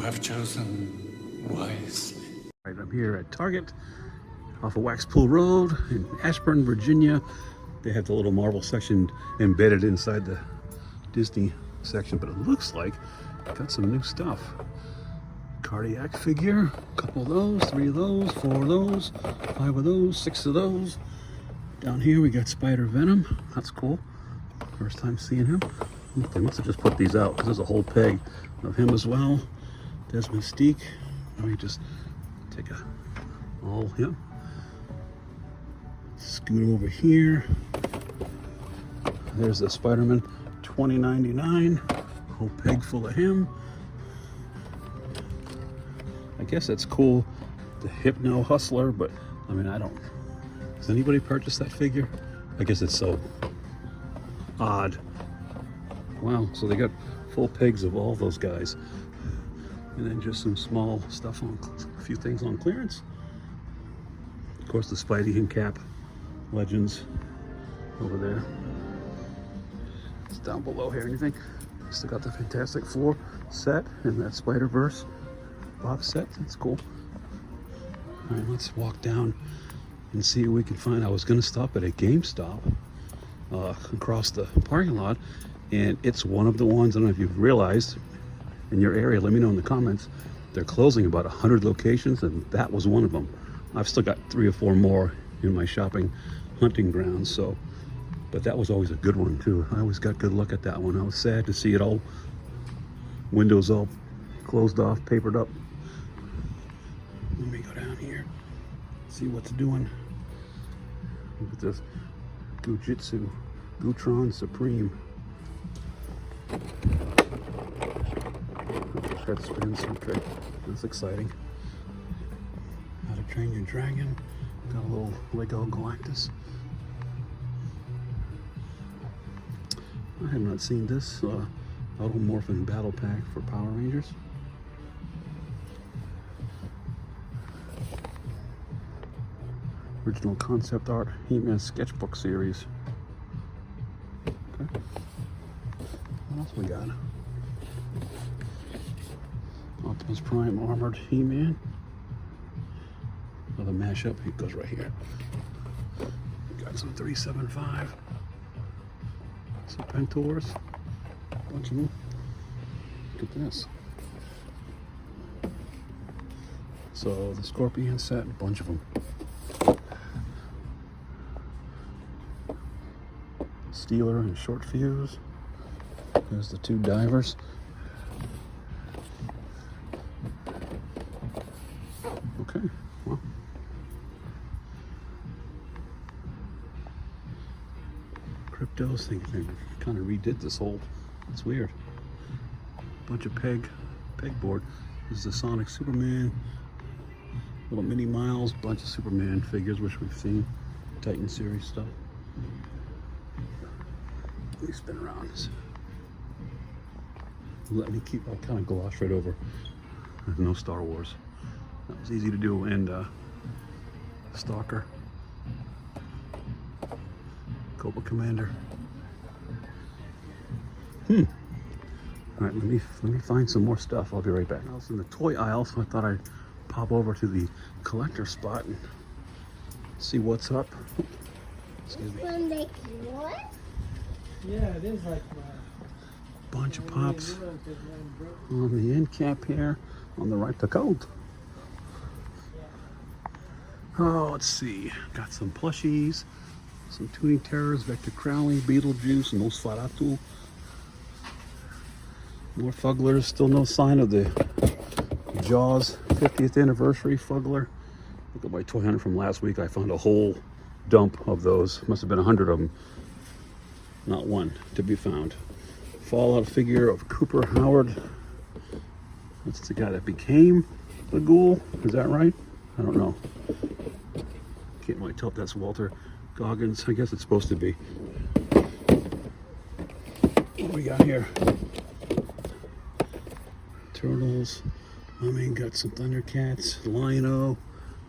have chosen wisely. Right, I'm here at Target off of Waxpool Road in Ashburn, Virginia. They have the little Marvel section embedded inside the Disney section, but it looks like they've got some new stuff. Cardiac figure, a couple of those, 3 of those, 4 of those, 5 of those, 6 of those. Down here we got Spider Venom. That's cool. First time seeing him. They must have just put these out because there's a whole peg of him as well. There's Mystique. Let me just take a all him. Scoot over here. There's the Spider-Man $20.99. Whole peg full of him. I guess that's cool. The Hypno Hustler, but I mean, I don't. Does anybody purchase that figure? I guess it's so odd. Wow, so they got full pegs of all those guys. And then just some small stuff on, a few things on clearance. Of course, the Spidey and Cap Legends over there. It's down below here, anything. Still got the Fantastic Four set and that Spider-Verse box set. That's cool. All right, let's walk down and see what we can find. I was gonna stop at a GameStop across the parking lot, and it's one of the ones, I don't know if you've realized in your area, let me know in the comments, they're closing about 100 locations, and that was one of them. I've still got 3 or 4 more in my shopping hunting grounds, so, but that was always a good one too. I always got good luck at that one. I was sad to see it all, windows all closed off, papered up. Let me go down here, see what's doing. Look at this Gujitsu Gutron Supreme. Head spins, okay, that's exciting. How to Train Your Dragon. Got a little Lego Galactus. I have not seen this Automorphin Battle Pack for Power Rangers. Original concept art He-Man sketchbook series. Okay. What else we got? Optimus Prime Armored He-Man. Another mashup. It goes right here. Got some 375. Some Pentors. A bunch of them. Look at this. So the Scorpion set, a bunch of them. Steeler and Short Fuse. There's the 2 divers. Okay, well. Cryptos, they kind of redid this whole, it's weird. Bunch of pegboard. This is the Sonic Superman, little Mini Miles, bunch of Superman figures, which we've seen. Titan series stuff. Let me spin around this. Let me keep, I'll kind of gloss right over. There's no Star Wars. That was easy to do, and Stalker. Cobra Commander. All right, let me find some more stuff. I'll be right back. I was in the toy aisle, so I thought I'd pop over to the collector spot and see what's up. Excuse me. What? Yeah, it is like Bunch of pops on the end cap here. On the right, the code. Oh, let's see. Got some plushies, some Tuning Terrors, Vector Crowley, Beetlejuice, Nosferatu. More Fugglers. Still no sign of the Jaws 50th anniversary Fuggler. Look at my toy hunter from last week. I found a whole dump of those. Must have been 100 of them. Not one to be found. Fallout figure of Cooper Howard. That's the guy that became the Ghoul. Is that right? I don't know. Can't really tell if that's Walter Goggins. I guess it's supposed to be. What do we got here? Turtles. I mean, got some Thundercats. Lion-O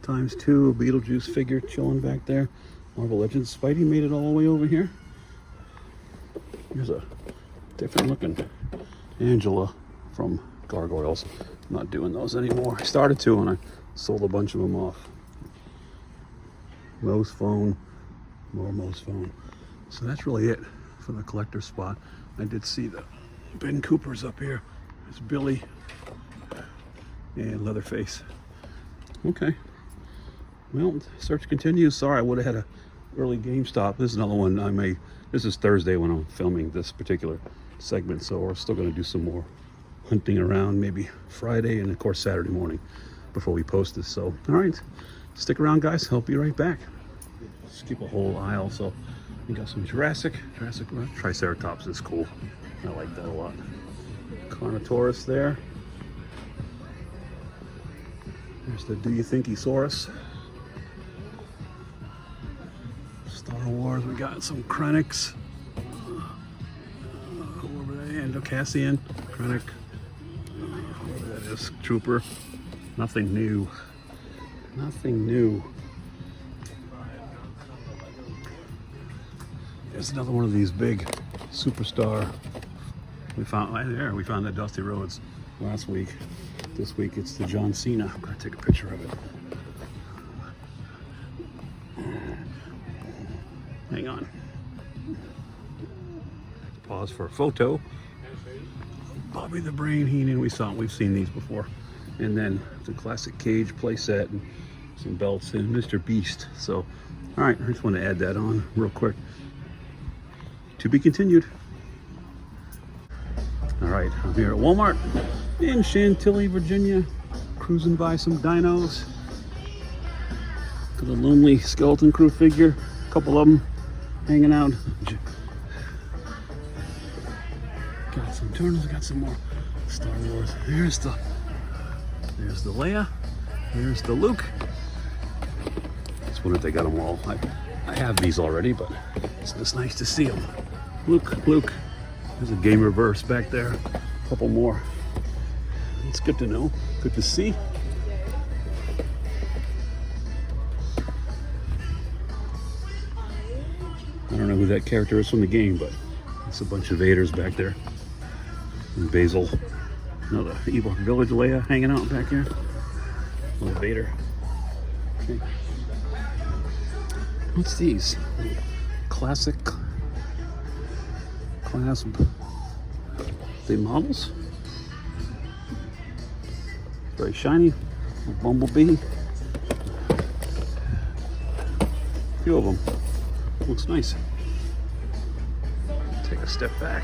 ×2. Beetlejuice figure chilling back there. Marvel Legends. Spidey made it all the way over here. Here's a different looking Angela from Gargoyles. not doing those anymore. I started to, and I sold a bunch of them off. Moe's phone, more Moe's phone. So that's really it for the collector spot. I did see the Ben Cooper's up here. There's Billy and Leatherface. Okay. Well, search continues. Sorry, I would have had a early GameStop. This is another one I may. This is Thursday when I'm filming this particular segment, so we're still going to do some more hunting around, maybe Friday and of course Saturday morning before we post this. So, all right, stick around, guys. I'll be right back. Skip a whole aisle. So we got some Jurassic. Triceratops is cool. I like that a lot. Carnotaurus there. There's the Do You Thinkysaurus. Star Wars. We got some Krennics. Whoever that is, Cassian, Krennic. Whoever that is, Trooper. Nothing new. Nothing new. There's another one of these big superstar. We found right there. We found that Dusty Rhodes last week. This week it's the John Cena. I'm gonna take a picture of it. Hang on. Pause for a photo. Bobby the Brain Heenan. We've seen these before. And then the classic Cage playset and some belts and Mr. Beast. So, all right, I just want to add that on real quick. To be continued. All right, I'm here at Walmart in Chantilly, Virginia, cruising by some dinos. Got a lonely skeleton crew figure, a couple of them hanging out. Got some turtles, got some more Star Wars. There's the Leia, there's the Luke. Just wonder if they got them all. I have these already, but it's just nice to see them. Luke. There's a Game Reverse back there. A couple more. It's good to know. Good to see. I don't know who that character is from the game, but it's a bunch of Vaders back there. And Basil. Another Ewok Village Leia hanging out back here. Little Vader. Okay. What's these? Classic class. The models. Very shiny. A Bumblebee. A few of them. Looks nice. Take a step back.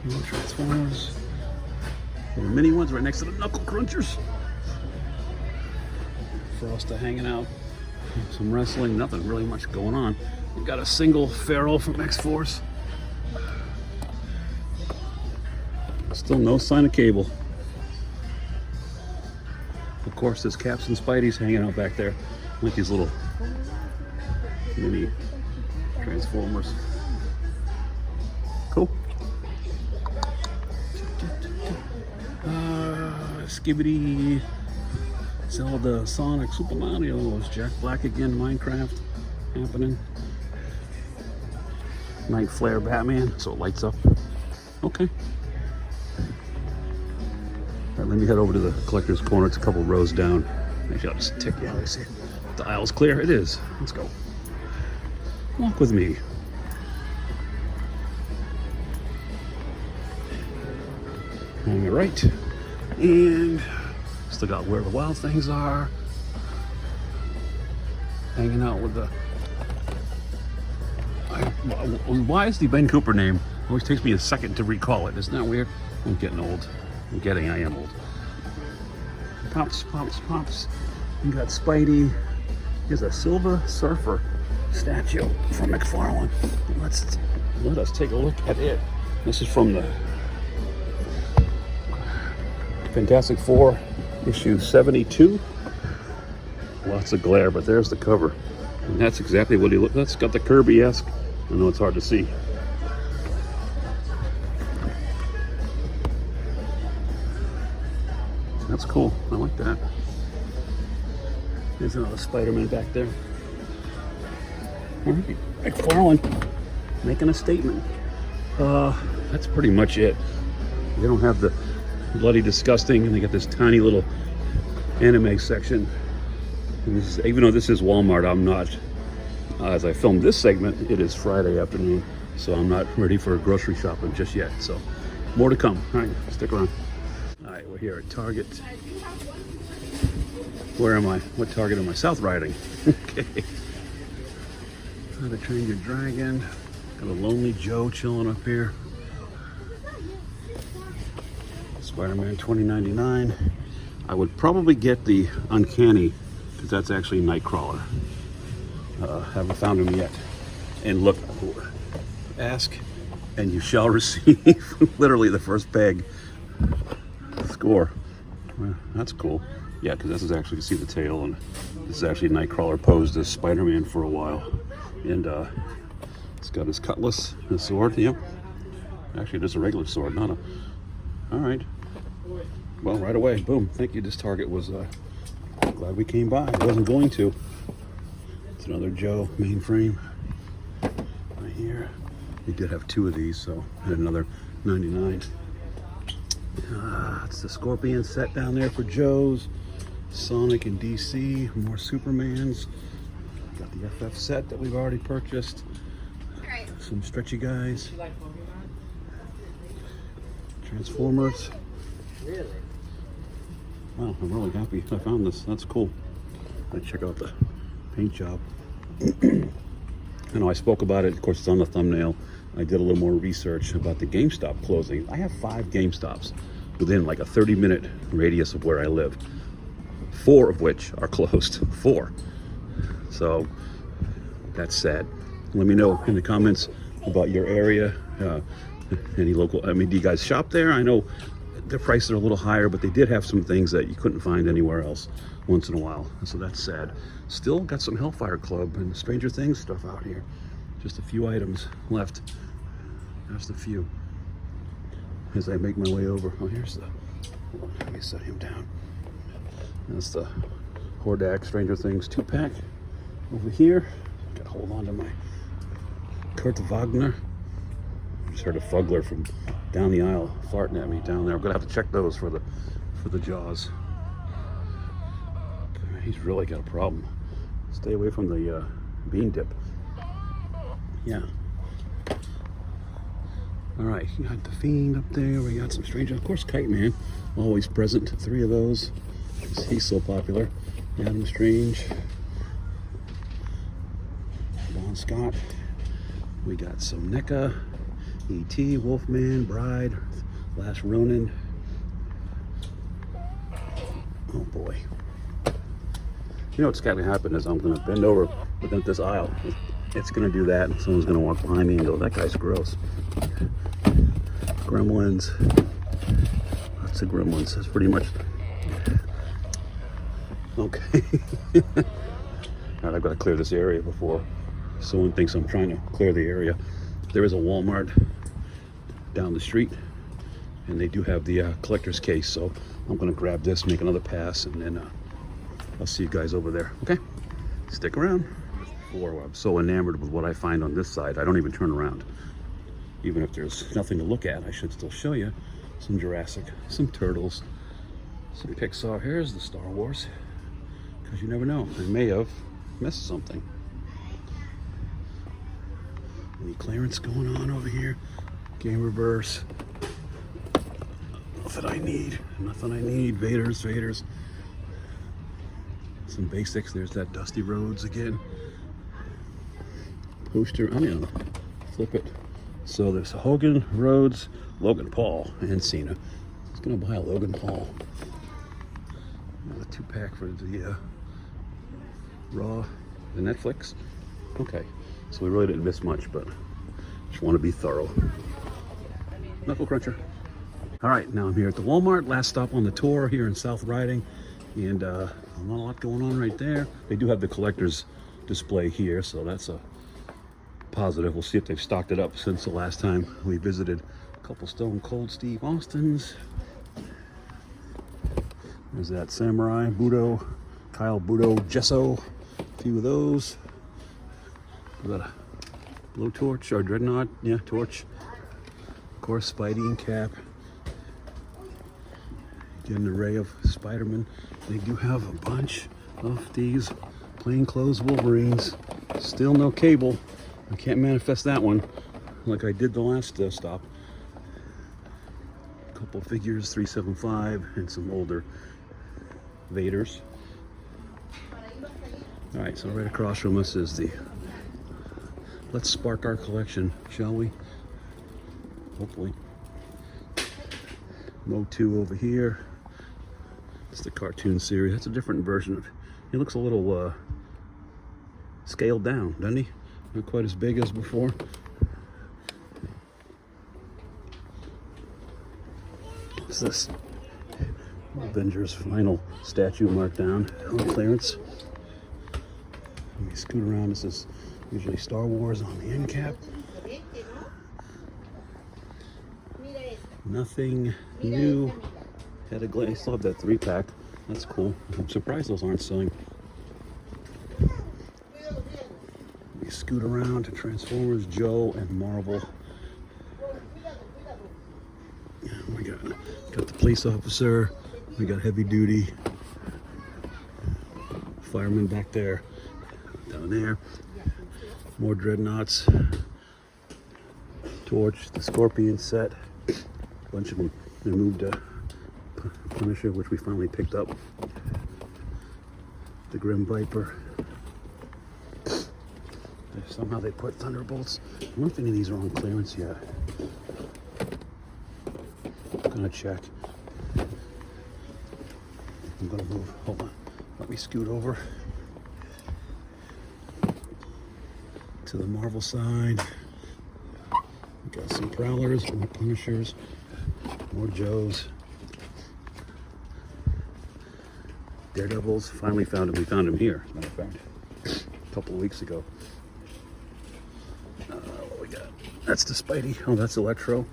More Transformers. Little mini ones right next to the Knuckle Crunchers. Frosta hanging out. Some wrestling. Nothing really much going on. We've got a single Feral from X-Force. Still no sign of Cable. Of course, there's Caps and Spideys hanging out back there. Like these little mini Transformers. Cool. Skibidi, Zelda, Sonic, Super Mario, Jack Black again, Minecraft happening. Night Flare Batman, so it lights up. Okay. All right, let me head over to the collector's corner. It's a couple rows down. Maybe I'll just tick you out. I see the aisle's clear. It is. Let's go. Walk with me. On the right. And still got Where the Wild Things Are. Hanging out with the... Why is the Ben Cooper name? It always takes me a second to recall it. Isn't that weird? I'm getting old. I am old. Pops. You got Spidey. Here's a Silver Surfer statue from McFarlane. Let us take a look at it. This is from the Fantastic Four, issue 72. Lots of glare, but there's the cover. And that's exactly what he looks. That's got the Kirby-esque. I know it's hard to see. That's cool. I like that. There's another Spider-Man back there. All right. McFarlane making a statement. That's pretty much it. They don't have the bloody disgusting, and they got this tiny little anime section. And this is, even though this is Walmart, I'm not. As I filmed this segment, it is Friday afternoon, so I'm not ready for grocery shopping just yet. So more to come. All right, stick around. All right, we're here at Target. Where am I? What Target am I? South Riding. Okay. How to Train Your Dragon. Got a Lonely Joe chilling up here. Spider-Man 2099. I would probably get the Uncanny, because that's actually Nightcrawler. Haven't found him yet. And look, ask and you shall receive. Literally the first peg. Score. Well, that's cool. Yeah, because this is actually, you see the tail, and this is actually Nightcrawler posed as Spider-Man for a while. And it's got his cutlass, his sword. Yep. Actually, just a regular sword, not a. All right. Well, right away, boom. Thank you. This Target was glad we came by. I wasn't going to. It's another Joe mainframe right here. We did have two of these, so I had another 99. It's the Scorpion set down there for Joe's. Sonic and DC, more Supermans. Got the FF set that we've already purchased. Some stretchy guys. Transformers. Really? Wow, I'm really happy I found this. That's cool. Let's check out the paint job. I know I spoke about it. Of course, it's on the thumbnail. I did a little more research about the GameStop closing. I have 5 GameStops within like a 30-minute radius of where I live. 4 of which are closed. 4. So that's sad. Let me know in the comments about your area. Any local, I mean, do you guys shop there? I know their prices are a little higher, but they did have some things that you couldn't find anywhere else once in a while. So that's sad. Still got some Hellfire Club and Stranger Things stuff out here. Just a few items left. Just a few. As I make my way over. Oh, here's the, let me set him down. That's the Hordak Stranger Things 2-pack over here. Gotta hold on to my Kurt Wagner. Just heard a Fugler from down the aisle farting at me down there. I'm gonna have to check those for the jaws. He's really got a problem. Stay away from the bean dip. Yeah. All right, you got the Fiend up there. We got some Stranger, of course, Kite Man, always present. 3 of those. He's so popular. Adam Strange. Bon Scott. We got some NECA, E.T., Wolfman, Bride, Last Ronin. Oh boy. You know what's going to happen is I'm going to bend over within this aisle. It's going to do that, and someone's going to walk behind me and go, that guy's gross. Gremlins. Lots of Gremlins. That's pretty much. Okay. All right, I've got to clear this area before someone thinks I'm trying to clear the area. There is a Walmart down the street, and they do have the collector's case, so I'm going to grab this, make another pass, and then I'll see you guys over there. Okay? Stick around. I'm so enamored with what I find on this side, I don't even turn around. Even if there's nothing to look at, I should still show you some Jurassic, some Turtles, some Pixar. Here's the Star Wars, because you never know, I may have missed something. Any clearance going on over here? Game Reverse. Nothing I need. Nothing I need. Vaders. Some basics. There's that Dusty Rhodes again. Poster. I'm gonna flip it. So there's Hogan, Rhodes, Logan Paul, and Cena. I was gonna buy a Logan Paul. Another 2-pack for the Raw, the Netflix. Okay, so we really didn't miss much, but just want to be thorough. Knuckle Cruncher. All right, now I'm here at the Walmart. Last stop on the tour here in South Riding, and not a lot going on right there. They do have the collector's display here, so that's a positive. We'll see if they've stocked it up since the last time we visited. A couple Stone Cold Steve Austins. There's that Samurai, Budo, Kyle Budo, Gesso. A few of those. We got a Blowtorch or Dreadnought, yeah, Torch. course, Spidey and Cap. Get an array of Spider-Man. They do have a bunch of these plainclothes Wolverines. Still no Cable. I can't manifest that one like I did the last stop. A couple figures, 375, and some older Vaders. All right, so right across from us is the Let's Spark Our Collection, shall we? Hopefully. Mo 2 over here. It's the cartoon series. That's a different version of. He looks a little scaled down, doesn't he? Not quite as big as before. What's this? Avengers final statue marked down on clearance. Let me scoot around. This is usually Star Wars on the end cap. Nothing new. Had a glance. Still have that 3-pack. That's cool. I'm surprised those aren't selling. We scoot around to Transformers, Joe, and Marvel. Yeah, we got the police officer. We got heavy duty. Fireman back there. Down there. More dreadnoughts. Torch, the Scorpion set. A bunch of them. They moved Punisher, which we finally picked up. The Grim Viper. Somehow they put Thunderbolts. I don't think any of these are on clearance yet. I'm gonna check. I'm gonna move. Hold on. Let me scoot over to the Marvel side. We got some Prowlers, more Punishers, more Joes. Daredevils. Finally found him. We found him here, as a matter of fact, a couple of weeks ago. What we got? That's the Spidey. Oh, that's Electro.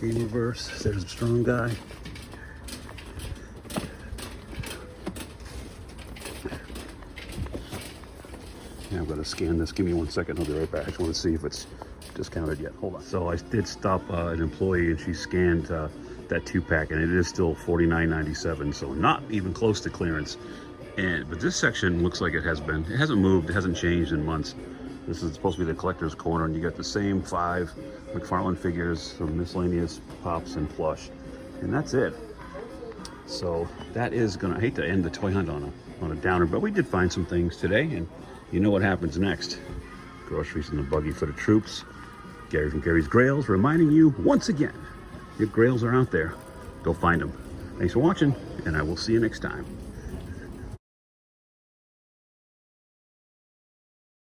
Game Reverse. There's a Strong Guy. Yeah, I'm going to scan this. Give me 1 second. I'll be right back. I just want to see if it's discounted yet. Hold on. So I did stop an employee, and she scanned that 2-pack, and it is still $49.97, so not even close to clearance. But this section looks like it hasn't moved, it hasn't changed in months. This is supposed to be the collector's corner, and you got the same 5 McFarlane figures, some miscellaneous pops and plush, and that's it. So that is gonna, I hate to end the toy hunt on a downer, but we did find some things today, and you know what happens next. Groceries in the buggy for the troops. Gary from Gary's Grails reminding you once again, your grails are out there. Go find them. Thanks for watching, and I will see you next time.